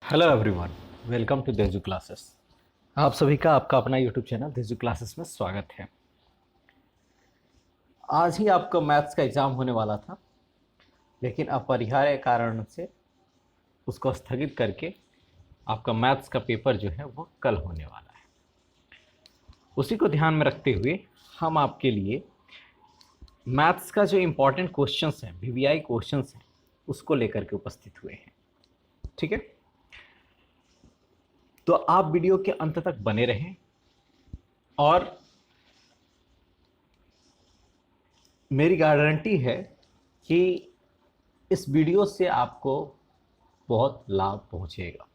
Hello everyone, welcome to Deju classes. आप सभी का आपका अपना यूट्यूब चैनल देजू क्लासेस में स्वागत है। आज ही आपका मैथ्स का एग्ज़ाम होने वाला था, लेकिन अपरिहार्य कारण से उसको स्थगित करके आपका मैथ्स का पेपर जो है वो कल होने वाला है। उसी को ध्यान में रखते हुए हम आपके लिए मैथ्स का जो इम्पोर्टेंट क्वेश्चंस हैं, वीवीआई क्वेश्चंस हैं, उसको लेकर के उपस्थित हुए हैं। ठीक है, तो आप वीडियो के अंत तक बने रहें और मेरी गारंटी है कि इस वीडियो से आपको बहुत लाभ पहुंचेगा।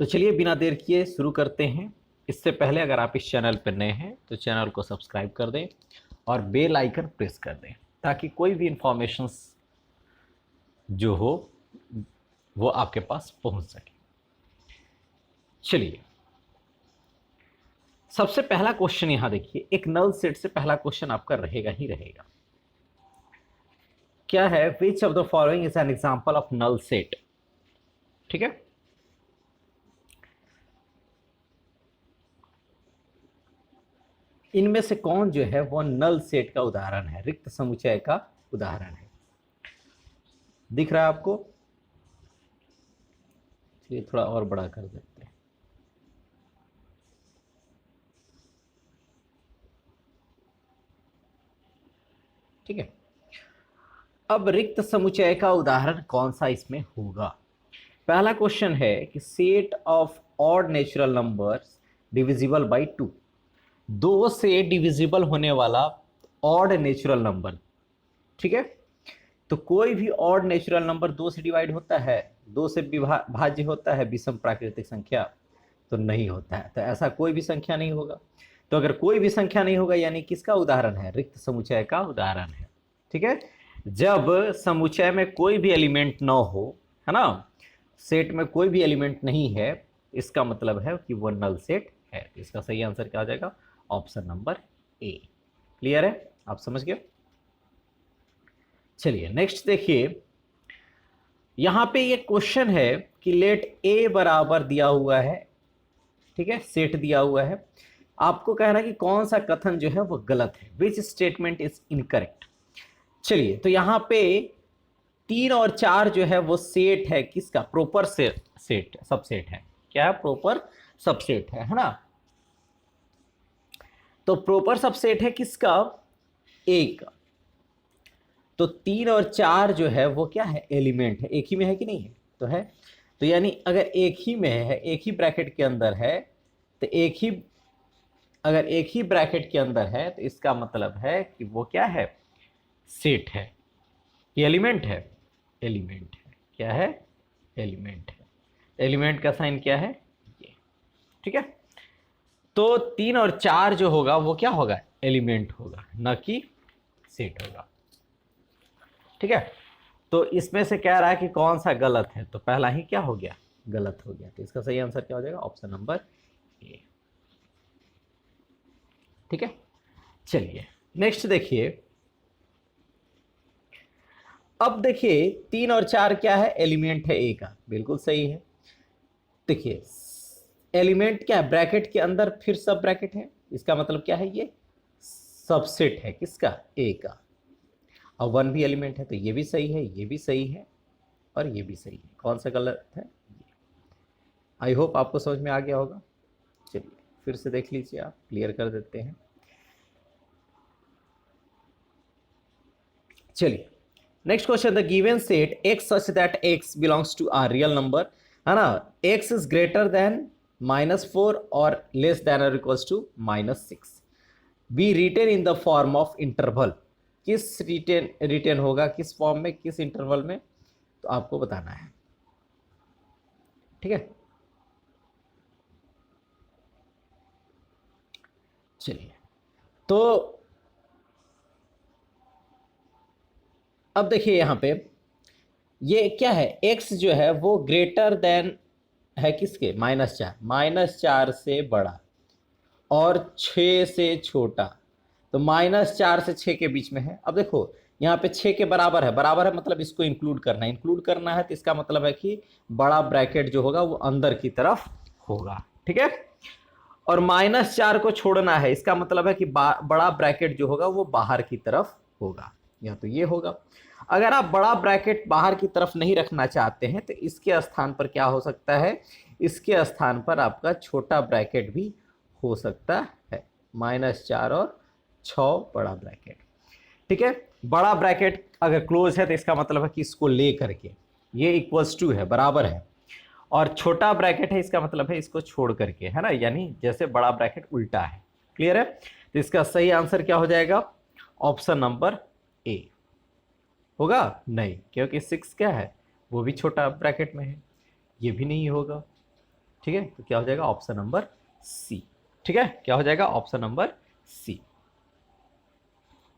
तो चलिए बिना देर किए शुरू करते हैं। इससे पहले अगर आप इस चैनल पर नए हैं तो चैनल को सब्सक्राइब कर दें और बेल आइकन प्रेस कर दें ताकि कोई भी इंफॉर्मेशन जो हो वो आपके पास पहुंच सके। चलिए, सबसे पहला क्वेश्चन यहां देखिए, एक नल सेट से पहला क्वेश्चन आपका रहेगा ही रहेगा। क्या है? Which of the following is an example of null set. ठीक है, इनमें से कौन जो है वो नल सेट का उदाहरण है, रिक्त समुच्चय का उदाहरण है। दिख रहा है आपको? चलिए थोड़ा और बड़ा कर देते हैं। ठीक है, अब रिक्त समुच्चय का उदाहरण कौन सा इसमें होगा। पहला क्वेश्चन है कि set of odd natural numbers divisible by 2। 2 से डिविजिबल होने वाला ऑड नेचुरल नंबर। ठीक है, तो कोई भी ऑड नेचुरल नंबर 2 से डिवाइड होता है, 2 से भाज्य होता है विषम प्राकृतिक संख्या? तो नहीं होता है। तो ऐसा कोई भी संख्या नहीं होगा। तो अगर कोई भी संख्या नहीं होगा यानी किसका उदाहरण है? रिक्त समुच्चय का उदाहरण है। ठीक है, जब समुच्चय में कोई भी एलिमेंट न हो, है ना, सेट में कोई भी एलिमेंट नहीं है, इसका मतलब है कि वो नल सेट है। इसका सही आंसर क्या आ जाएगा? ऑप्शन नंबर ए। क्लियर है? आप समझ गए? चलिए नेक्स्ट देखिए, यहां पे ये क्वेश्चन है कि लेट ए बराबर दिया हुआ है। ठीक है, सेट दिया हुआ है। आपको कहना है कि कौन सा कथन जो है वो गलत है, विच स्टेटमेंट इज इनकरेक्ट। चलिए, तो यहां पे 3 और 4 जो है वो सेट है किसका? प्रॉपर सेट सबसेट है। क्या है? प्रॉपर सबसेट है ना। तो प्रॉपर सबसेट है किसका? ए का। तो 3 और 4 जो है वो क्या है? एलिमेंट है। एक ही में है कि नहीं है? तो है। तो यानी अगर एक ही में है, एक ही ब्रैकेट के अंदर है, तो अगर एक ही ब्रैकेट के अंदर है तो इसका मतलब है कि वो क्या है? सेट है। ये एलिमेंट है। एलिमेंट है। क्या है? एलिमेंट है। एलिमेंट का साइन क्या है? ये। ठीक है, तो 3 और 4 जो होगा वो क्या होगा? एलिमेंट होगा, ना कि सेट होगा। ठीक है, तो इसमें से कह रहा है कि कौन सा गलत है, तो पहला ही क्या हो गया? गलत हो गया। तो इसका सही आंसर क्या हो जाएगा? ऑप्शन नंबर ए। ठीक है, चलिए नेक्स्ट देखिए। अब देखिए 3 और 4 क्या है? एलिमेंट है ए का। बिल्कुल सही है। देखिए एलिमेंट क्या है? ब्रैकेट के अंदर फिर सब ब्रैकेट है, इसका मतलब क्या है? ये सबसेट है किसका? ए का। और 1 भी एलिमेंट है, तो ये भी सही है, ये भी सही है और ये भी सही है। कौन सा गलत है? ये। आई होप आपको समझ में आ गया होगा। चलिए फिर से देख लीजिए, आप क्लियर कर देते हैं। चलिए next question, the given set x such that x belongs to R real number, है ना, x इज ग्रेटर देन -4 और लेस देन और equals to -6, be written in the form of interval. किस रिटेन होगा? किस फॉर्म में, किस interval में? तो आपको बताना है। ठीक है, चलिए तो अब देखिए यहां पे ये क्या है? x जो है वो ग्रेटर देन है किसके? -4। -4 से बड़ा और 6 से छोटा। तो -4 से 6 के बीच में है। अब देखो यहाँ पे 6 के बराबर है, बराबर है मतलब इसको इंक्लूड करना है, इंक्लूड करना है तो इसका मतलब है कि बड़ा ब्रैकेट जो होगा वो अंदर की तरफ होगा, ठीक है। और -4 को छोड़ना है, इसका मतलब है कि बड़ा ब्रैकेट जो होगा वो बाहर की तरफ होगा, या तो ये होगा। अगर आप बड़ा ब्रैकेट बाहर की तरफ नहीं रखना चाहते हैं तो इसके स्थान पर क्या हो सकता है, इसके स्थान पर आपका छोटा ब्रैकेट भी हो सकता है, -4 और 6 बड़ा ब्रैकेट, ठीक है। बड़ा ब्रैकेट अगर क्लोज है तो इसका मतलब है कि इसको ले करके ये इक्वल्स टू है, बराबर है, और छोटा ब्रैकेट है इसका मतलब है इसको छोड़ करके, है ना, यानी जैसे बड़ा ब्रैकेट उल्टा है। क्लियर है? तो इसका सही आंसर क्या हो जाएगा, ऑप्शन नंबर ए होगा। नहीं, क्योंकि 6 क्या है, वो भी छोटा ब्रैकेट में है, ये भी नहीं होगा, ठीक है। तो क्या हो जाएगा, ऑप्शन नंबर सी, ठीक है, क्या हो जाएगा, ऑप्शन नंबर सी।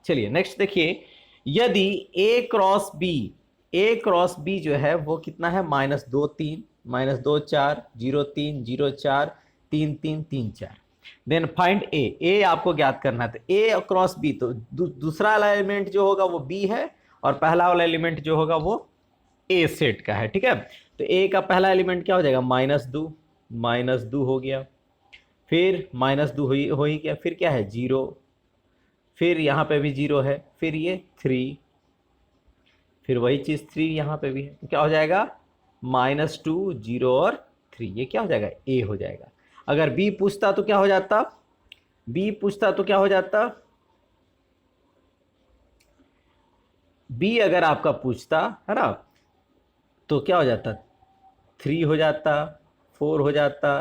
चलिए नेक्स्ट देखिए, यदि a क्रॉस b जो है वो कितना है, -2 3 -2 4 0 3 0 4 3 3 3 4, देन फाइंड a आपको ज्ञात करना है। तो a क्रॉस b, तो दूसरा वाला एलिमेंट जो होगा वो b है और पहला वाला एलिमेंट जो होगा वो a सेट का है, ठीक है। तो a का पहला एलिमेंट क्या हो जाएगा, -2 हो गया, फिर -2 हो ही गया, फिर क्या है 0, फिर यहाँ पे भी 0 है, फिर ये 3, फिर वही चीज़ 3 यहाँ पे भी है, तो क्या हो जाएगा, -2 0 और 3, ये क्या हो जाएगा, ए हो जाएगा। अगर बी पूछता तो क्या हो जाता, बी अगर आपका पूछता है ना, तो क्या हो जाता, 3 हो जाता, 4 हो जाता,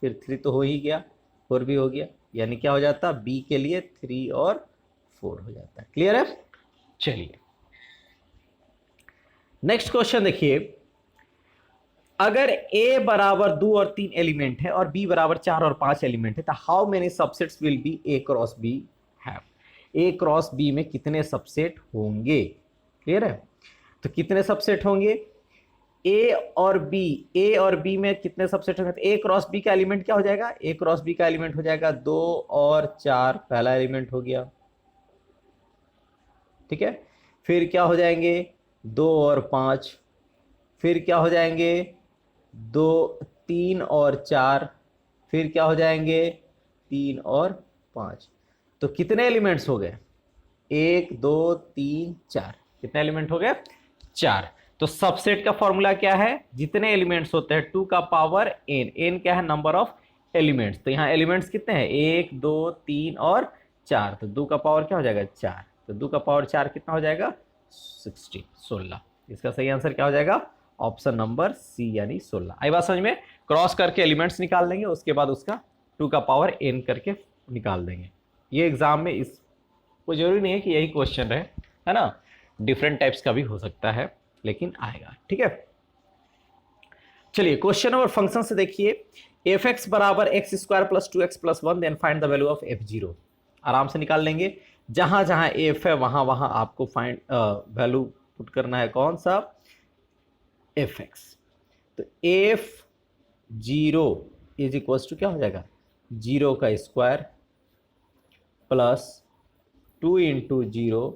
फिर 3 तो हो ही गया, 4 भी हो गया, यानी क्या हो जाता, बी के लिए 3 और 4 हो जाता है। क्लियर है? चलिए नेक्स्ट क्वेश्चन देखिए, अगर a बराबर 2 और 3 एलिमेंट है और b बराबर 4 और 5 एलिमेंट है, तो how many subsets will be a cross b have, a cross b में कितने सबसेट होंगे। क्लियर है? तो कितने सबसेट होंगे, a और b में कितने सबसेट होंगे, तो a क्रॉस b का एलिमेंट क्या हो जाएगा, a क्रॉस b का एलिमेंट हो जाएगा 2 और 4, पहला एलिमेंट हो गया, ठीक है। फिर क्या हो जाएंगे 2 और 5, फिर क्या हो जाएंगे 2 3 और 4, फिर क्या हो जाएंगे 3 और 5। तो कितने एलिमेंट्स हो गए, 1 2 3 4, कितने एलिमेंट हो गए, 4। तो सबसेट का फॉर्मूला क्या है, जितने एलिमेंट्स होते हैं 2 का पावर n क्या है, नंबर ऑफ एलिमेंट्स। तो यहाँ एलिमेंट्स कितने हैं, 1 2 3 और 4, तो 2 का पावर क्या हो जाएगा 4, तो 2 का पावर 4 कितना हो जाएगा 16। इसका सही आंसर क्या हो जाएगा, ऑप्शन नंबर सी यानी 16। आई बात समझ में? क्रॉस करके एलिमेंट्स निकाल देंगे, उसके बाद उसका 2 का पावर n करके निकाल देंगे। ये एग्जाम में इस कोई जरूरी नहीं है कि यही क्वेश्चन रहे, है ना, डिफरेंट टाइप्स का भी हो सकता है, लेकिन आएगा, ठीक है। चलिए क्वेश्चन नंबर फंक्शन से देखिए, f(x) बराबर x² + 2x + 1, then find the value of f0। आराम से निकाल लेंगे, जहां जहां f है वहां वहां आपको फाइंड वैल्यू पुट करना है, कौन सा, f(x). तो f0 इज इक्वल्स टू क्या हो जाएगा, 0 का स्क्वायर प्लस 2 × 0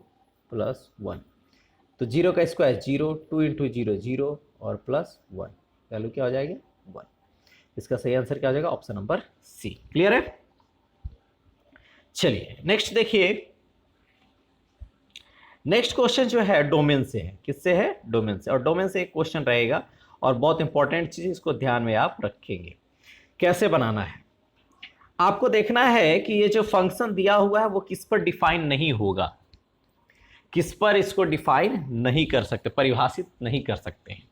प्लस 1। तो 0 का स्क्वायर 0, 2 × 0 0 और प्लस 1, वैल्यू क्या हो जाएगी 1। इसका सही आंसर क्या हो जाएगा, ऑप्शन नंबर सी। क्लियर है? चलिए नेक्स्ट देखिए, नेक्स्ट क्वेश्चन जो है डोमेन से है, किससे है, डोमेन से, और डोमेन से एक क्वेश्चन रहेगा और बहुत इंपॉर्टेंट चीज, इसको ध्यान में आप रखेंगे। कैसे बनाना है, आपको देखना है कि ये जो फंक्शन दिया हुआ है वो किस पर डिफाइन नहीं होगा, किस पर इसको डिफाइन नहीं कर सकते, परिभाषित नहीं कर सकते हैं।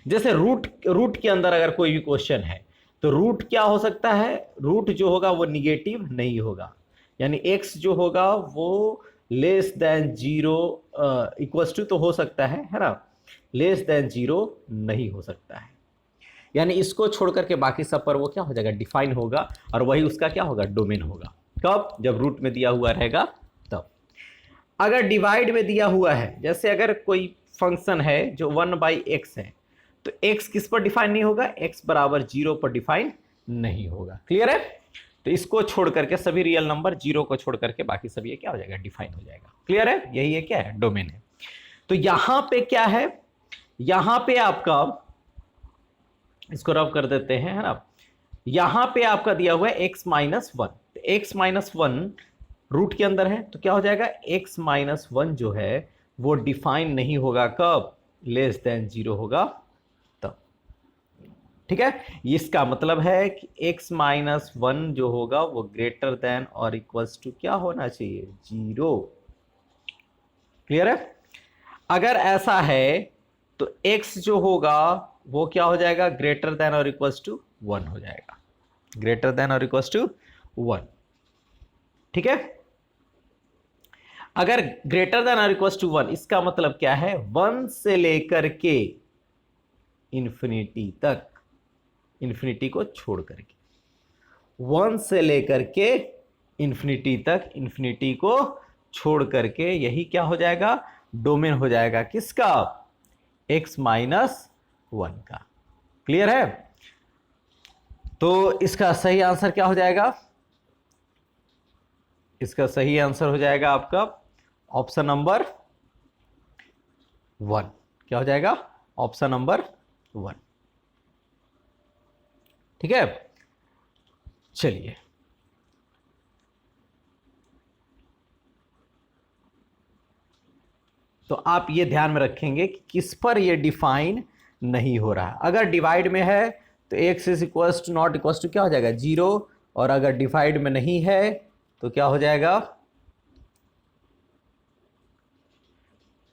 जैसे रूट के अंदर अगर कोई भी क्वेश्चन है तो रूट क्या हो सकता है, रूट जो होगा वो निगेटिव नहीं होगा, यानी x जो होगा वो लेस देन 0 इक्वल्स टू तो हो सकता है ना, लेस देन 0 नहीं हो सकता है, यानी इसको छोड़ करके बाकी सब पर वो क्या हो जाएगा, डिफाइन होगा, और वही उसका क्या होगा, डोमेन होगा। कब, जब रूट में दिया हुआ रहेगा तब। अगर डिवाइड में दिया हुआ है, जैसे अगर कोई फंक्शन है जो 1/x है, तो x किस पर डिफाइन नहीं होगा, x बराबर 0 पर डिफाइन नहीं होगा। क्लियर है? तो इसको छोड़ करके सभी रियल नंबर 0 को छोड़ करके बाकी सभी ये क्या हो जाएगा, डिफाइन हो जाएगा। क्लियर है? यही है क्या है, डोमेन है। तो यहां पे क्या है, यहां पे आपका, इसको रब कर देते हैं, है ना, यहां पे आपका दिया हुआ है x-1, x-1 रूट के अंदर है, तो क्या हो जाएगा, x-1 जो है वो डिफाइन नहीं होगा, कब, लेस देन 0 होगा तब। ठीक है, इसका मतलब है कि x-1 जो होगा वो ग्रेटर देन और इक्वल्स टू क्या होना चाहिए, 0। क्लियर है? अगर ऐसा है तो x जो होगा वो क्या हो जाएगा, ग्रेटर देन और इक्वल्स टू 1 हो जाएगा, ग्रेटर देन और इक्वल्स टू 1। ठीक है, अगर ग्रेटर देन और इक्वल्स टू 1, इसका मतलब क्या है, 1 से लेकर के इंफिनिटी तक, इंफिनिटी को छोड़ करके, 1 से लेकर के इंफिनिटी तक, इंफिनिटी को छोड़ करके, यही क्या हो जाएगा, डोमेन हो जाएगा किसका, x-1 का। क्लियर है? तो इसका सही आंसर क्या हो जाएगा, इसका सही आंसर हो जाएगा आपका ऑप्शन नंबर 1। क्या हो जाएगा, ऑप्शन नंबर 1। ठीक है, चलिए तो आप ये ध्यान में रखेंगे कि किस पर ये डिफाइन नहीं हो रहा है। अगर डिवाइड में है तो x is equals to not equals to क्या हो जाएगा, 0, और अगर डिवाइड में नहीं है तो क्या हो जाएगा,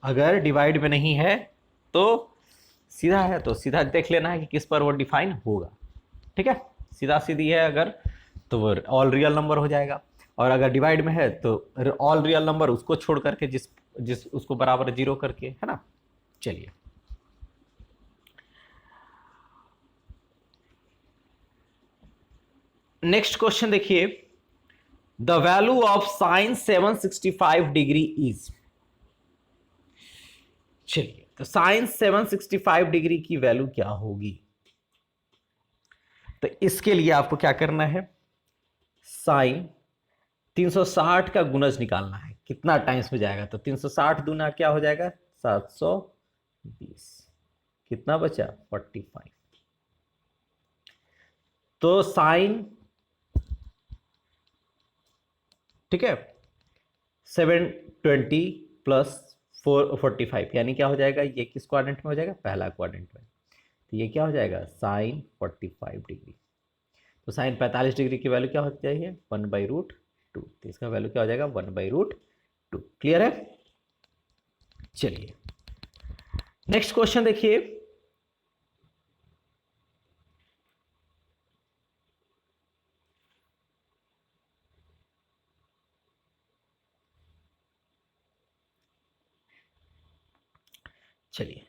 अगर डिवाइड में नहीं है तो सीधा है, तो सीधा देख लेना है कि किस पर वो डिफाइन होगा। ठीक है, सीधा सीधी है अगर तो वो ऑल रियल नंबर हो जाएगा, और अगर डिवाइड में है तो ऑल रियल नंबर उसको छोड़ करके जिस जिस उसको बराबर 0 करके, है ना। चलिए नेक्स्ट क्वेश्चन देखिए, the value of sine 765 degree is, चलिए तो साइन 765 डिग्री की वैल्यू क्या होगी। तो इसके लिए आपको क्या करना है, साइन 360 का गुणज निकालना है, कितना टाइम्स में जाएगा, तो 360 दूना क्या हो जाएगा, 720, कितना बचा, 45। तो साइन, ठीक है, 720 प्लस 445 यानी क्या हो जाएगा, ये किस क्वाड्रेंट में हो जाएगा, पहला क्वाड्रेंट में, तो ये क्या हो जाएगा, साइन 45 डिग्री। तो साइन 45 डिग्री की वैल्यू क्या हो जाएगी, 1/√2, तो इसका वैल्यू क्या हो जाएगा, 1/√2। क्लियर है? चलिए नेक्स्ट क्वेश्चन देखिए, चलिए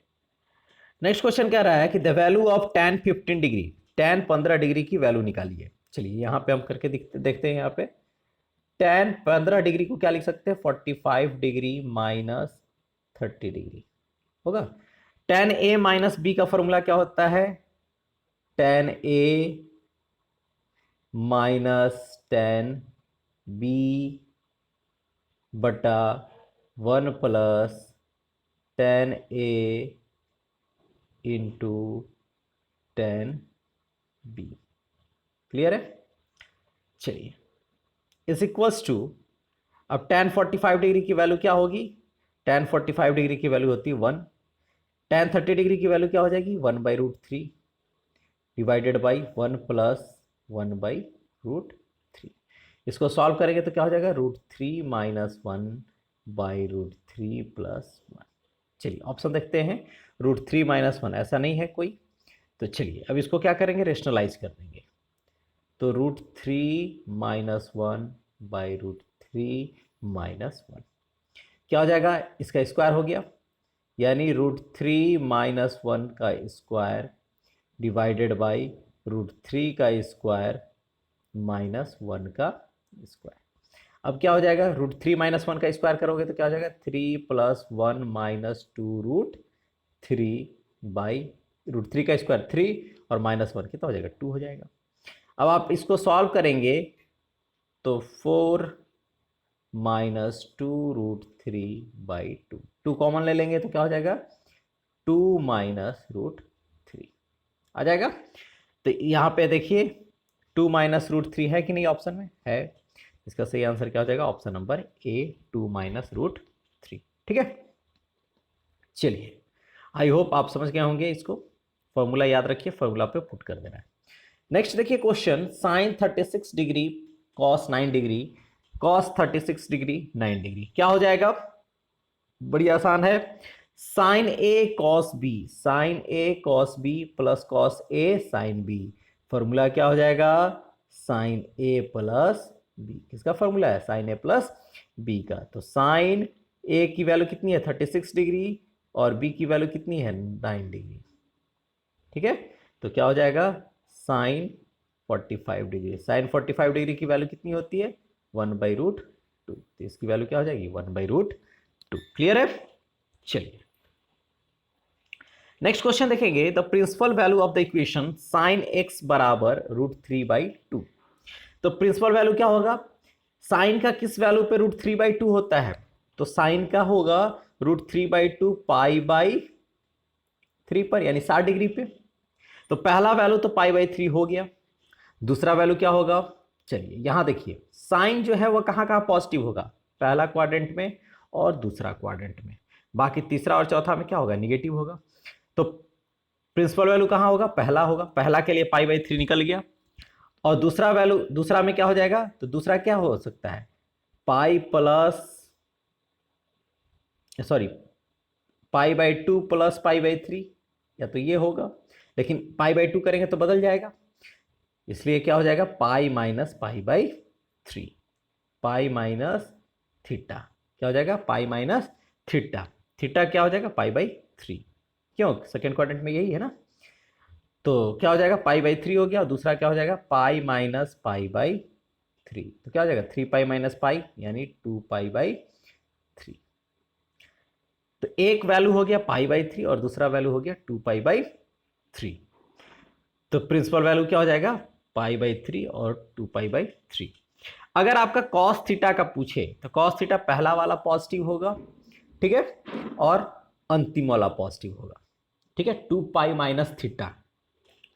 नेक्स्ट क्वेश्चन क्या रहा है कि the value of tan 15 degree, tan 15 degree की वैल्यू निकालिए। चलिए यहां पे हम करके देखते हैं, यहाँ पे tan 15 डिग्री को क्या लिख सकते हैं, 45 डिग्री माइनस 30 डिग्री होगा। tan a माइनस बी का फॉर्मूला क्या होता है, tan a minus tan b बटा 1 plus tan a into tan b। Clear है? चलिए इज इक्वल्स टू, अब tan 45 डिग्री की वैल्यू क्या होगी, tan 45 डिग्री की वैल्यू होती है 1, tan 30 डिग्री की वैल्यू क्या हो जाएगी, 1/√3 डिवाइडेड बाई 1 प्लस 1/√3। इसको सॉल्व करेंगे तो क्या हो जाएगा, √3 माइनस 1/√3 प्लस 1। चलिए ऑप्शन देखते हैं, √3 माइनस 1 ऐसा नहीं है कोई, तो चलिए अब इसको क्या करेंगे, रेशनलाइज कर देंगे। तो √3 माइनस 1/√3 माइनस 1 क्या हो जाएगा, इसका स्क्वायर हो गया, यानी √3 माइनस 1 का स्क्वायर डिवाइडेड बाई √3 का स्क्वायर माइनस 1 का स्क्वायर। अब क्या हो जाएगा, √3 माइनस 1 का स्क्वायर करोगे तो क्या हो जाएगा, 3 प्लस 1 माइनस 2√3 बाई √3 का स्क्वायर 3 और माइनस 1 कितना हो जाएगा, 2 हो जाएगा। अब आप इसको सॉल्व करेंगे तो 4 माइनस 2√3 3/2, 2 कॉमन ले लेंगे तो क्या हो जाएगा 2 माइनस रूट 3 आ जाएगा। तो यहाँ पे देखिए 2 माइनस रूट 3 है कि नहीं, ऑप्शन में है। इसका सही आंसर क्या हो जाएगा, option number A 2 minus root 3। ठीक है, चलिए आई होप आप समझ गए होंगे इसको। फॉर्मूला याद रखिए, फॉर्मूला पे पुट कर देना है। नेक्स्ट देखिए question, sine 36 degree cos 9 degree cos 36 degree 9 degree क्या हो जाएगा, बड़ी आसान है। Sine A cos B, sine A cos B plus cos A sine B, formula क्या हो जाएगा साइन ए प्लस बी। किसका फॉर्मूला है, साइन ए प्लस बी का। तो साइन ए की वैल्यू कितनी है 36 डिग्री और बी की वैल्यू कितनी है 9 डिग्री। ठीक है, तो क्या हो जाएगा साइन 45 डिग्री। साइन 45 डिग्री की वैल्यू कितनी होती है 1/√2, तो इसकी वैल्यू क्या हो जाएगी 1/√2। क्लियर है, चलिए नेक्स्ट क्वेश्चन देखेंगे। The principal value of the equation sine x बराबर √3/2। तो प्रिंसिपल वैल्यू क्या होगा, साइन का किस वैल्यू पे √3/2 होता है, तो साइन का होगा √3/2 π/3 पर, यानी 60 डिग्री पे। तो पहला वैल्यू तो π/3 हो गया, दूसरा वैल्यू क्या होगा, चलिए यहां देखिए साइन जो है वह कहां कहां पॉजिटिव होगा, पहला क्वाड्रेंट में और दूसरा क्वाड्रेंट में, बाकी तीसरा और चौथा में क्या होगा नेगेटिव होगा। तो प्रिंसिपल वैल्यू कहां होगा, पहला होगा, पहला के लिए π/3 निकल गया। और दूसरा वैल्यू, दूसरा में क्या हो जाएगा, तो दूसरा क्या हो सकता है π/2 प्लस π/3, या तो ये होगा, लेकिन π/2 करेंगे तो बदल जाएगा, इसलिए क्या हो जाएगा pi minus π/3, pi minus theta, क्या हो जाएगा पाई माइनस थीटा, थीटा क्या हो जाएगा π/3, क्यों सेकेंड क्वाड्रेंट में यही है ना। तो क्या हो जाएगा π/3 हो गया, और दूसरा क्या हो जाएगा पाई माइनस π/3, तो क्या हो जाएगा 3π माइनस पाई यानी 2π/3। तो एक वैल्यू हो गया π/3 और दूसरा वैल्यू हो गया 2π/3। तो प्रिंसिपल वैल्यू क्या हो जाएगा π/3 और 2π/3। अगर आपका कॉस थीटा का पूछे तो कॉस थीटा पहला वाला पॉजिटिव होगा, ठीक है, और अंतिम वाला पॉजिटिव होगा, ठीक है, 2π माइनस थीटा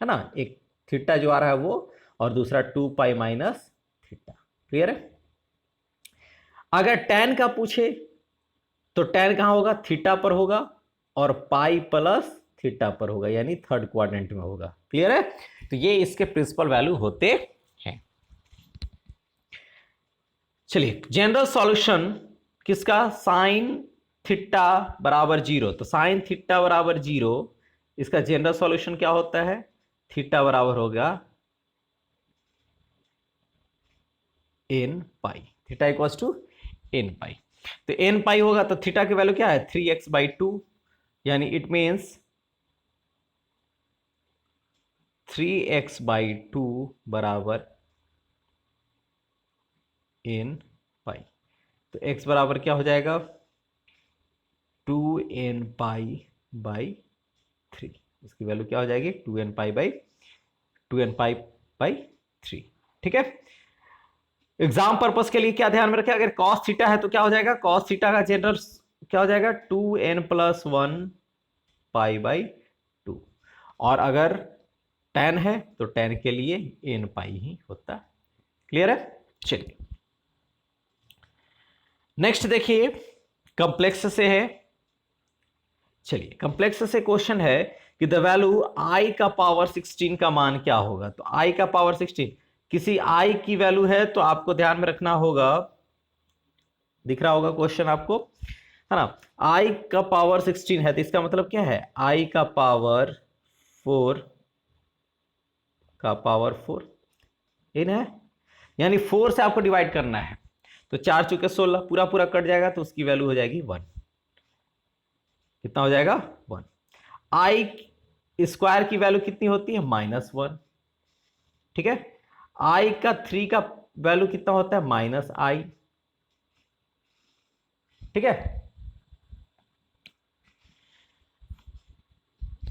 है ना, एक थीटा जो आ रहा है वो, और दूसरा 2π माइनस थीटा। क्लियर है। अगर tan का पूछे तो tan कहां होगा, थीटा पर होगा और पाई प्लस थीटा पर होगा, यानी थर्ड क्वाड्रेंट में होगा। क्लियर है, तो ये इसके प्रिंसिपल वैल्यू होते हैं। चलिए जनरल सॉल्यूशन किसका, साइन थीटा बराबर 0, तो साइन थीटा बराबर 0, इसका जनरल सॉल्यूशन क्या होता है, थीटा बराबर होगा n π, theta equals to n π। तो n π होगा तो थीटा की वैल्यू क्या है 3x/2, यानी इट मीन्स 3x/2 बराबर n π। तो x बराबर क्या हो जाएगा 2nπ/3, इसकी वैल्यू क्या हो जाएगी 2nπ/3। ठीक है, एग्जाम पर्पस के लिए क्या ध्यान में रखें, अगर cos थीटा है तो क्या हो जाएगा, cos थीटा का जनरल क्या हो जाएगा 2n+1π/2, और अगर tan है तो tan के लिए nπ ही होता है। क्लियर है, चलिए नेक्स्ट देखिए कॉम्प्लेक्स से है। चलिए कॉम्प्लेक्स से क्वेश्चन है कि द वैल्यू i का पावर 16 का मान क्या होगा। तो i का पावर 16 किसी i की वैल्यू है तो आपको ध्यान में रखना होगा, दिख रहा होगा क्वेश्चन आपको, है ना, i का पावर 16 है तो इसका मतलब क्या है i का पावर 4 इन है, यानी 4 से आपको डिवाइड करना है, तो 4 चुके 16 पूरा पूरा कट जाएगा तो उसकी वैल्यू हो जाएगी 1। कितना हो जाएगा 1। i स्क्वायर की वैल्यू कितनी होती है -1, ठीक है, i का 3 का वैल्यू कितना होता है -i, ठीक है,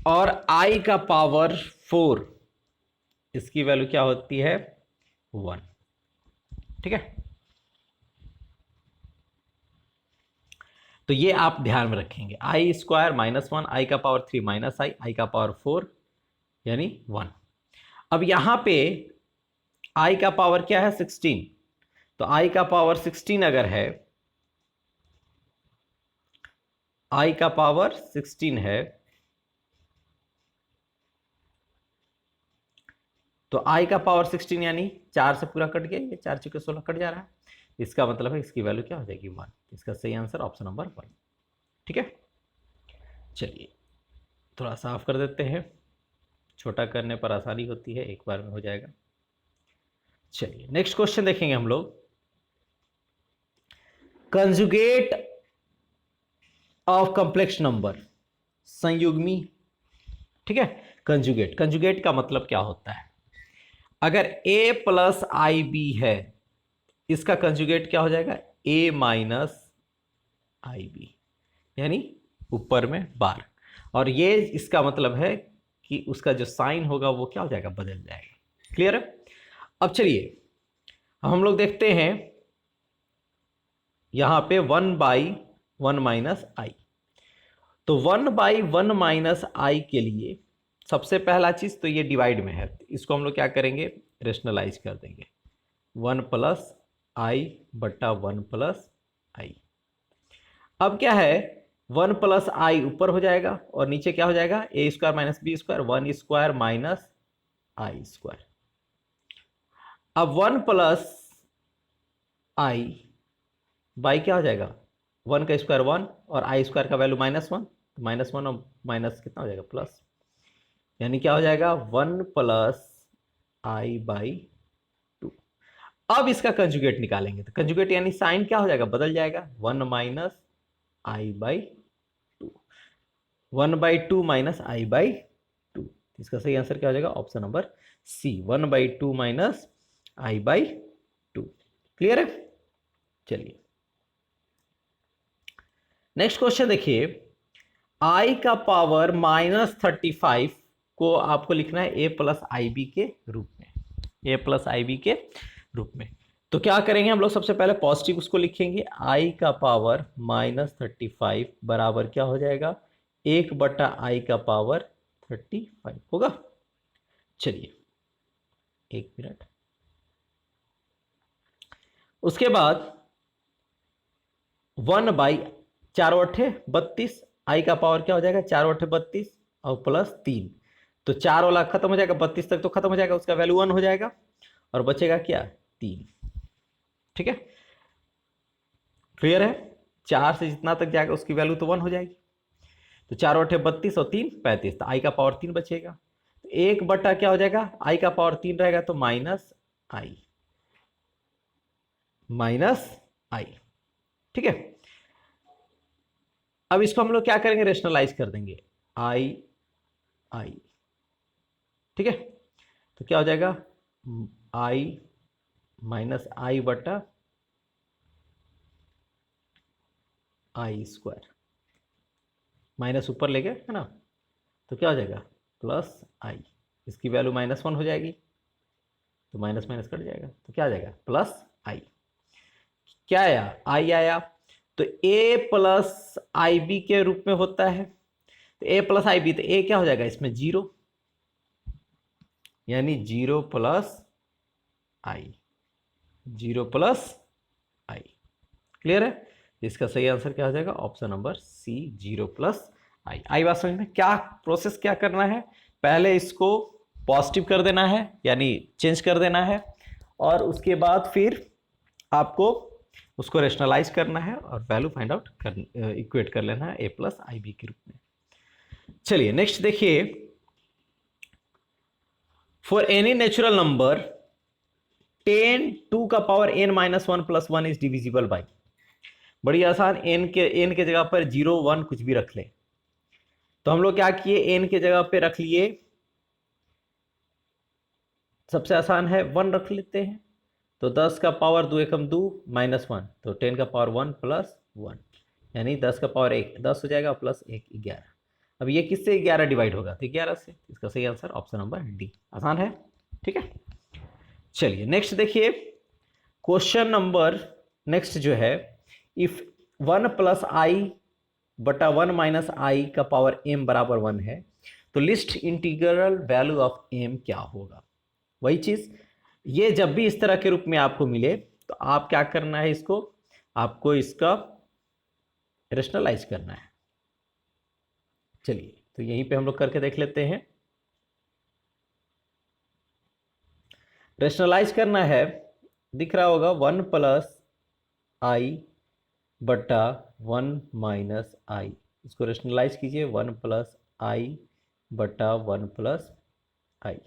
और i का पावर 4 इसकी वैल्यू क्या होती है 1। ठीक है, तो ये आप ध्यान में रखेंगे, आई स्क्वायर -1, आई का पावर 3 माइनस आई का पावर 4 यानी 1। अब यहां पे आई का पावर क्या है 16, तो आई का पावर 16 अगर है, आई का पावर 16 है, तो आई का पावर 16 यानी 4 से पूरा कट गया, ये 4 चुके 16 कट जा रहा है, इसका मतलब है इसकी वैल्यू क्या हो जाएगी 1। इसका सही आंसर ऑप्शन नंबर 1। ठीक है, चलिए थोड़ा साफ कर देते हैं, छोटा करने पर आसानी होती है, एक बार में हो जाएगा। चलिए नेक्स्ट क्वेश्चन देखेंगे हम लोग, कंजुगेट ऑफ कॉम्प्लेक्स नंबर, संयुग्मी। ठीक है, कंजुगेट, कंजुगेट का मतलब क्या होता है, अगर a प्लस आई बी है, इसका कंजुगेट क्या हो जाएगा a माइनस आई बी, यानी ऊपर में बार, और ये इसका मतलब है कि उसका जो साइन होगा वो क्या हो जाएगा, बदल जाएगा। क्लियर है। अब चलिए हम लोग देखते हैं यहां पे 1/1 माइनस आई, तो 1/1 माइनस आई के लिए सबसे पहला चीज तो ये डिवाइड में है, इसको हम लोग क्या करेंगे, रेशनलाइज कर देंगे, 1 प्लस आई बट्टा 1 प्लस आई। अब क्या है, 1 प्लस आई ऊपर हो जाएगा और नीचे क्या हो जाएगा, a square minus b square, 1 square minus i square. अब 1 प्लस आई बाई क्या हो जाएगा, 1 का स्क्वायर 1 और आई स्क्वायर का वैल्यू -1, तो -1 और माइनस कितना हो जाएगा प्लस, यानी क्या हो जाएगा 1 प्लस आई बाई 2। अब इसका कंजुगेट निकालेंगे, तो कंजुगेट यानी साइन क्या हो जाएगा, बदल जाएगा, 1 minus I by 2, 1/2 minus I by 2। इसका सही आंसर क्या हो जाएगा, option number C, 1/2 minus I by 2। Clear है। चलिए नेक्स्ट क्वेश्चन देखिए, आई का पावर -35 को आपको लिखना है ए प्लस आई बी के रूप में, ए प्लस आई बी के रूप में। तो क्या करेंगे हम लोग, सबसे पहले पॉजिटिव उसको लिखेंगे, आई का पावर -35 बराबर क्या हो जाएगा, 1/आई का पावर 35 होगा। चलिए एक मिनट, उसके बाद 1/4/32, आई का पावर क्या हो जाएगा 4/32 और प्लस 3, तो 4 वाला खत्म हो जाएगा, 32 तक तो खत्म हो जाएगा, उसका वैल्यू 1 हो जाएगा और बचेगा क्या 3। ठीक है, क्लियर है, 4 से जितना तक जाएगा उसकी वैल्यू तो 1 हो जाएगी, तो 4/32 और 3 35, तो आई का पावर 3 बचेगा, तो 1 क्या हो जाएगा, आई का पावर 3 रहेगा तो माइनस आई। ठीक है, अब इसको हम लोग क्या करेंगे, रेशनलाइज कर देंगे, आई। ठीक है, तो क्या हो जाएगा, आई माइनस आई बटा आई स्क्वायर, माइनस ऊपर ले गए है ना, तो क्या हो जाएगा प्लस आई, इसकी वैल्यू -1 हो जाएगी, तो माइनस माइनस कट जाएगा, तो क्या आ जाएगा प्लस आई। क्या आया, आई आया, तो ए प्लस आई बी के रूप में होता है, तो ए प्लस आई बी, तो ए क्या हो जाएगा इसमें 0, यानी 0 प्लस आई, 0 प्लस आई। क्लियर है, इसका सही आंसर क्या हो जाएगा, ऑप्शन नंबर सी, 0 प्लस आई। बात समझ में, क्या प्रोसेस क्या करना है, पहले इसको पॉजिटिव कर देना है यानी चेंज कर देना है, और उसके बाद फिर आपको उसको रेशनलाइज करना है और वैल्यू फाइंड आउट कर, इक्वेट कर लेना है ए प्लस आई बी के रूप में। चलिए नेक्स्ट देखिए, फॉर एनी नेचुरल नंबर 10 2 का power n - 1 + 1 is divisible by, बड़ी आसान, n के जगह पर 0 1 कुछ भी रख ले, तो हम लोग क्या किए, n के जगह पे रख लिए, सबसे आसान है 1 रख लेते हैं, तो 10 का पावर 2 एकम 2 -1, तो 10 का पावर 1 + 1, यानी 10 का पावर 1 10 हो जाएगा प्लस 1 11। अब ये किससे 11 डिवाइड होगा, तो 11 से, इसका सही आंसर ऑप्शन नंबर डी, आसान है। ठीक है, चलिए नेक्स्ट देखिए, क्वेश्चन नंबर नेक्स्ट जो है, इफ 1 + आई बटा 1 माइनस आई का पावर m बराबर 1 है, तो list integral value of m क्या होगा? वही चीज, ये जब भी इस तरह के रूप में आपको मिले तो आप क्या करना है, इसको आपको इसका रेशनलाइज करना है। चलिए तो यहीं पे हम लोग करके देख लेते हैं। रेशनलाइज करना है, दिख रहा होगा 1 प्लस आई बटा 1 माइनस आई, इसको रेशनलाइज कीजिए 1 प्लस आई बटा 1 प्लस आई,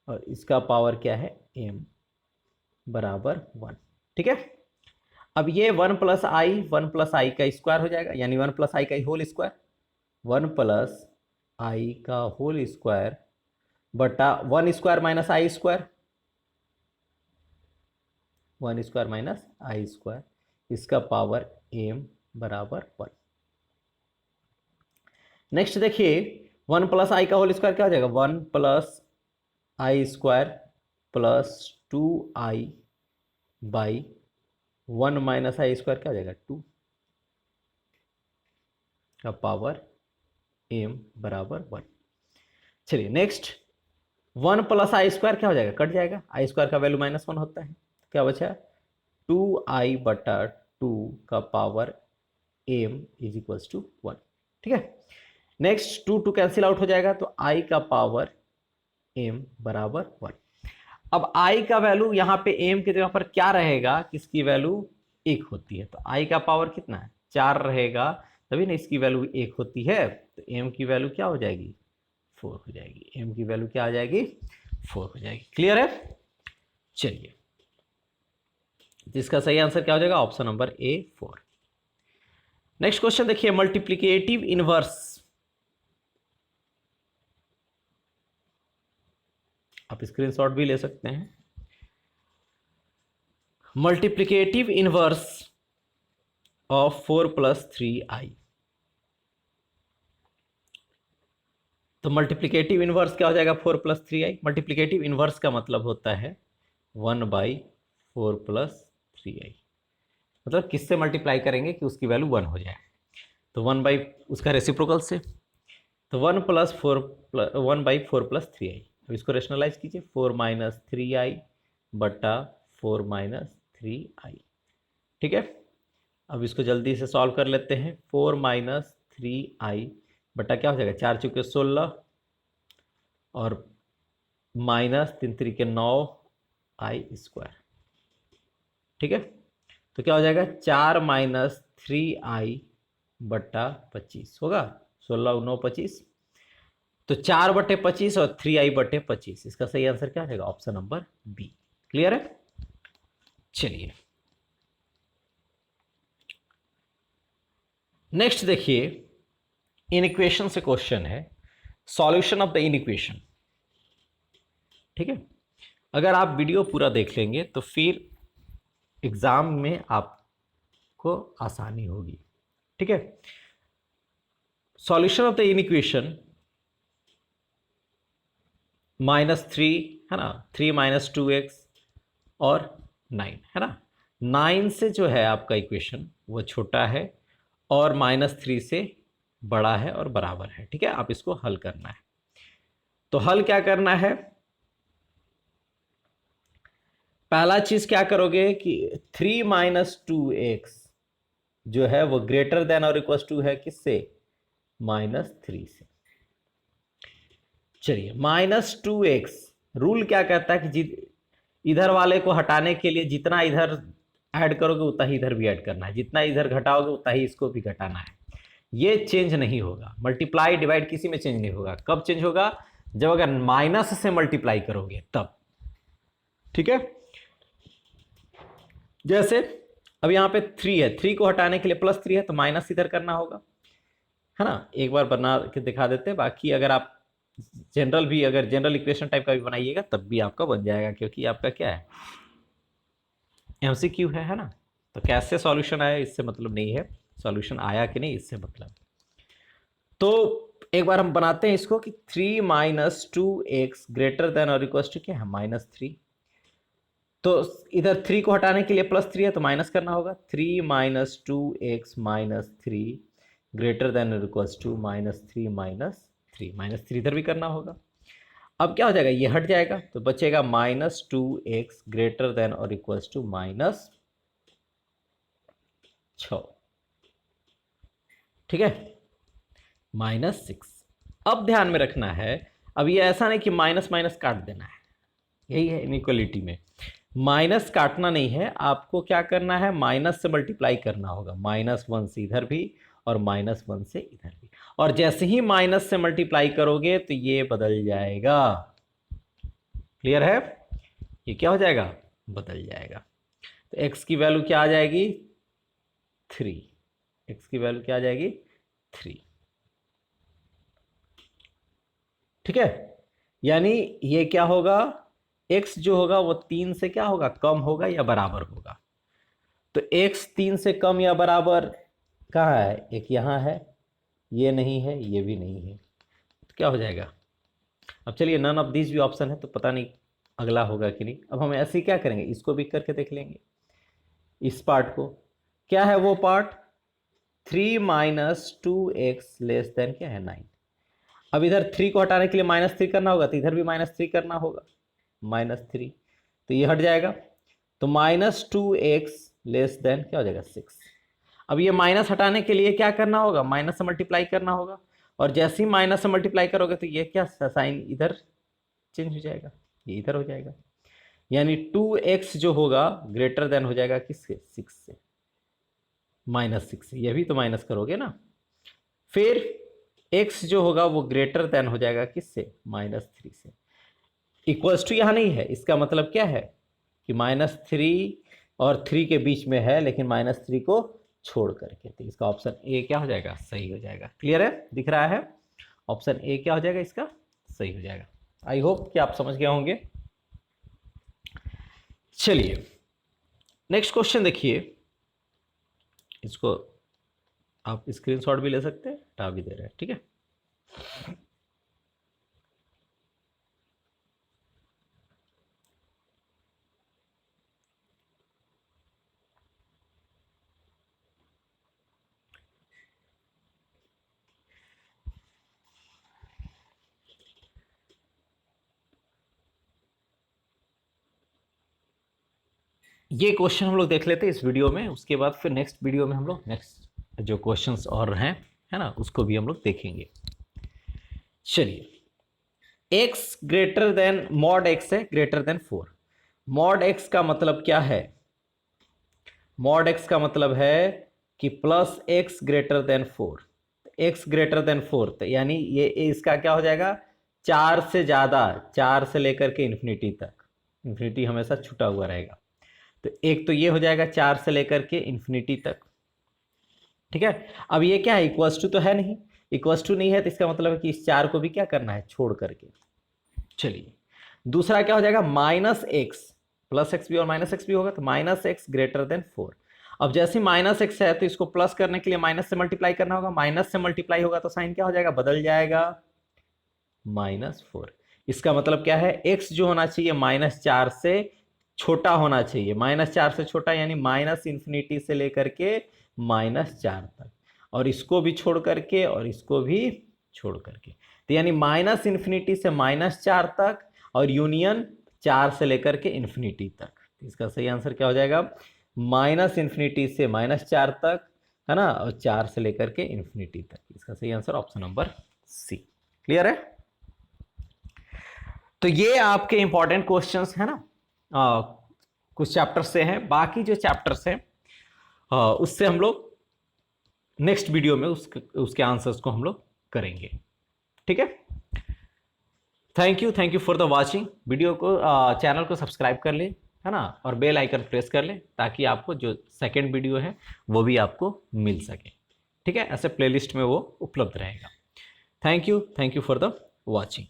और इसका पावर क्या है m बराबर 1। ठीक है, अब ये 1 प्लस आई का स्क्वायर हो जाएगा, यानी 1 प्लस आई का होल स्क्वायर, 1 प्लस आई का होल स्क्वायर बटा 1 square minus i square, 1 square minus i square, इसका पावर m बराबर 1। नेक्स्ट देखिए 1 प्लस आई का होल स्क्वायर क्या हो जाएगा, 1 plus I square plus 2i by 1 minus i square क्या हो जाएगा 2 का पावर m बराबर 1। चलिए नेक्स्ट 1 प्लस आई स्क्वायर क्या हो जाएगा, कट जाएगा, आई स्क्वायर का वैल्यू -1 होता है, क्या बचा 2i बटा 2 का power m is equals to 1। ठीक है, नेक्स्ट 2 कैंसिल आउट हो जाएगा, तो i का पावर m बराबर 1। अब i का वैल्यू यहाँ पे m की जगह पर क्या रहेगा, किसकी वैल्यू 1 होती है, तो i का पावर कितना है 4 रहेगा, तभी ना इसकी वैल्यू 1 होती है, तो m की वैल्यू क्या हो जाएगी 4 हो जाएगी, m की वैल्यू क्या आ जाएगी 4 हो जाएगी। क्लियर है? चलिए इसका सही आंसर क्या हो जाएगा, ऑप्शन नंबर ए 4। नेक्स्ट क्वेश्चन देखिए, मल्टीप्लिकेटिव इनवर्स, आप स्क्रीनशॉट भी ले सकते हैं। Multiplicative inverse of 4 plus 3i, तो मल्टीप्लिकेटिव इनवर्स क्या हो जाएगा 4 प्लस 3i, मल्टीप्लिकेटिव इनवर्स का मतलब होता है 1/4 प्लस 3i, मतलब किससे मल्टीप्लाई करेंगे कि उसकी वैल्यू 1 हो जाए, तो 1 बाई उसका रेसिप्रोकल से, तो 1/4 प्लस 3i। अब इसको रेशनलाइज कीजिए 4 माइनस 3i बटा 4 माइनस 3i। ठीक है, अब इसको जल्दी से सॉल्व कर लेते हैं, 4 माइनस 3i बटा क्या हो जाएगा 4 चुके 16 और माइनस 3 3 9 आई स्क्वायर। ठीक है, तो क्या हो जाएगा 4 माइनस 3i बटा 25 होगा, 16 9 25, तो 4 बटे 25 और 3i बटे 25, इसका सही आंसर क्या रहेगा, ऑप्शन नंबर बी। क्लियर है? चलिए नेक्स्ट देखिए, इनइक्वेशन से क्वेश्चन है, सॉल्यूशन ऑफ द इनइक्वेशन। ठीक है, अगर आप वीडियो पूरा देख लेंगे तो फिर एग्जाम में आपको आसानी होगी। ठीक है, सॉल्यूशन ऑफ द इनइक्वेशन -3 है ना, 3 माइनस 2x और 9 है ना, 9 से जो है आपका इक्वेशन वो छोटा है और -3 से बड़ा है और बराबर है। ठीक है, आप इसको हल करना है, तो हल क्या करना है, पहला चीज क्या करोगे कि 3 माइनस 2x जो है वो ग्रेटर देन और इक्वल टू है किससे, -3 से। चलिए -2x रूल क्या कहता है कि इधर वाले को हटाने के लिए जितना इधर ऐड करोगे उतना ही इधर भी ऐड करना है, जितना इधर घटाओगे उतना ही इसको भी घटाना है, ये चेंज नहीं होगा। मल्टीप्लाई डिवाइड किसी में चेंज नहीं होगा, कब चेंज होगा, जब अगर माइनस से मल्टीप्लाई करोगे तब। ठीक है, जैसे अब यहाँ पे 3 है, 3 को हटाने के लिए +3 है तो माइनस इधर करना होगा, है ना, एक बार बना के दिखा देते हैं। बाकी अगर आप जनरल भी, अगर जनरल इक्वेशन टाइप का भी बनाइएगा तब भी आपका बन जाएगा, क्योंकि आपका क्या है MCQ है ना, तो कैसे सॉल्यूशन आया इससे मतलब नहीं है, सॉल्यूशन आया कि नहीं इससे मतलब। तो एक बार हम बनाते हैं इसको कि 3 माइनस 2x ग्रेटर देन और इक्वल टू क्या है -3, तो इधर 3 को हटाने के लिए +3 है तो माइनस करना होगा, 3 minus 2x minus 3 greater than और इक्वल्स टू -3 -3 इधर भी करना होगा। अब क्या हो जाएगा, ये हट जाएगा तो बचेगा -2x ग्रेटर देन और इक्वल्स टू -6, ठीक है, -6। अब ध्यान में रखना है, अब ये ऐसा नहीं कि माइनस माइनस काट देना है, यही है इनइक्वलिटी में, माइनस काटना नहीं है, आपको क्या करना है, माइनस से मल्टीप्लाई करना होगा, -1 से इधर भी और -1 से इधर भी, और जैसे ही माइनस से मल्टीप्लाई करोगे तो ये बदल जाएगा। क्लियर है, ये क्या हो जाएगा, बदल जाएगा। तो x की वैल्यू क्या आ जाएगी, 3, x की वैल्यू क्या आ जाएगी, 3, ठीक है। यानी ये क्या होगा, x जो होगा वो 3 से क्या होगा, कम होगा या बराबर होगा। तो x 3 से कम या बराबर कहाँ है, एक यहाँ है, ये नहीं है, ये भी नहीं है, तो क्या हो जाएगा। अब चलिए नन ऑफ दिस भी ऑप्शन है तो पता नहीं अगला होगा कि नहीं। अब हम ऐसे क्या करेंगे, इसको भी करके देख लेंगे, इस पार्ट को, क्या है वो पार्ट, 3 - 2x लेस देन क्या है, 9। अब इधर 3 को हटाने के लिए -3 करना होगा, तो इधर भी -3 करना होगा, -3, तो ये हट जाएगा, तो -2x लेस देन क्या हो जाएगा, 6। अब ये माइनस हटाने के लिए क्या करना होगा, माइनस से मल्टीप्लाई करना होगा, और जैसे ही माइनस से मल्टीप्लाई करोगे तो ये क्या साइन इधर चेंज हो जाएगा, ये इधर हो जाएगा, यानी 2x जो होगा ग्रेटर देन हो जाएगा किससे, 6 से, -6 से, ये भी तो माइनस करोगे ना। फिर x जो होगा वो ग्रेटर देन हो जाएगा किससे, -3 से। इक्वल्स टू यहाँ नहीं है, इसका मतलब क्या है कि -3 और 3 के बीच में है, लेकिन -3 को छोड़ करके, तो इसका ऑप्शन ए क्या हो जाएगा, सही हो जाएगा। क्लियर है, दिख रहा है, ऑप्शन ए क्या हो जाएगा, इसका सही हो जाएगा। आई होप कि आप समझ गए होंगे। चलिए नेक्स्ट क्वेश्चन देखिए, इसको आप स्क्रीनशॉट भी ले सकते हैं, हटा भी दे रहे हैं, ठीक है। ये क्वेश्चन हम लोग देख लेते हैं इस वीडियो में, उसके बाद फिर नेक्स्ट वीडियो में हम लोग नेक्स्ट जो क्वेश्चंस और हैं, है ना, उसको भी हम लोग देखेंगे। चलिए x greater than mod x है ग्रेटर देन 4। मॉड x का मतलब क्या है, मॉड x का मतलब है कि plus x greater than 4, x greater than 4, तो यानी ये इसका क्या हो जाएगा, 4 से ज्यादा, 4 से लेकर के इन्फिनिटी तक, इन्फिनिटी हमेशा छुटा हुआ रहेगा, तो एक तो ये हो जाएगा 4 से लेकर के इन्फिनिटी तक, ठीक है। अब ये क्या है, इक्वल्स टू तो है नहीं, इक्वल्स टू नहीं है, तो इसका मतलब है कि इस 4 को भी क्या करना है, छोड़ करके। चलिए दूसरा क्या हो जाएगा, -x, प्लस एक्स भी और -x भी होगा, तो -x ग्रेटर देन 4। अब जैसे -x है तो इसको प्लस करने के लिए माइनस से मल्टीप्लाई करना होगा, माइनस से मल्टीप्लाई होगा तो साइन क्या हो जाएगा, बदल जाएगा, -4। इसका मतलब क्या है, x जो होना चाहिए -4 से छोटा होना चाहिए, -4 से छोटा, यानी -∞ से लेकर के -4 तक, और इसको भी छोड़ करके और इसको भी छोड़ करके, तो यानी -∞ से -4 तक और यूनियन 4 से लेकर के इन्फिनिटी तक। इसका सही आंसर क्या हो जाएगा, -∞ से -4 तक, है ना, और 4 से लेकर के इन्फिनिटी तक। इसका सही answer option number C. Clear है, तो ये आपके इंपॉर्टेंट क्वेश्चंस है ना, कुछ चैप्टर से हैं, बाकी जो चैप्टर्स हैं उससे हम लोग नेक्स्ट वीडियो में उसके आंसर्स को हम लोग करेंगे, ठीक है। Thank you for the watching. Video को चैनल को सब्सक्राइब कर ले, है ना, और बेल आइकन प्रेस कर ले, ताकि आपको जो सेकंड वीडियो है वो भी आपको मिल सके, ठीक है, ऐसे प्लेलिस्ट में वो उपलब्ध रहेगा। Thank you for the watching.